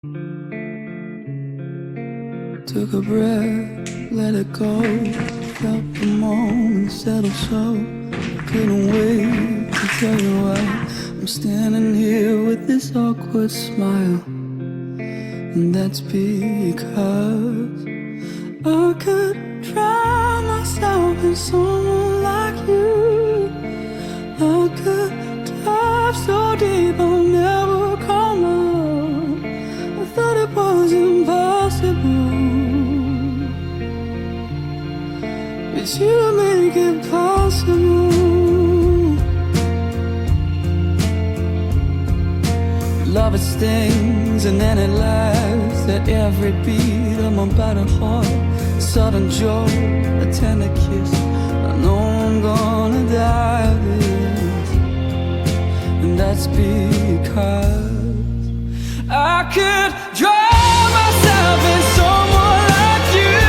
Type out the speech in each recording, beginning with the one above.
Took a breath, let it go. Felt the moment settle so. Couldn't wait to tell you why I'm standing here with this awkward smile. And that's because I could drown myself in someone like you. I could dive so deep I'll never come out. I thought it was impossible, but you make it possible. Love it stings and then it laughs at every beat of my battered heart. Sudden joy, a tender kiss, I know I'm gonna die of this. And that's because I could drown myself in someone like you.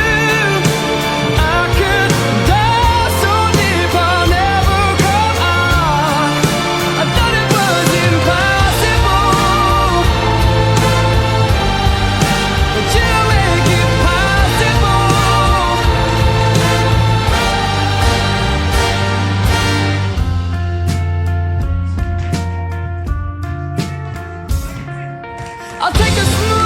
I could dive so deep I'll never come out. I thought it was impossible, but you make it possible. I'll take a smooth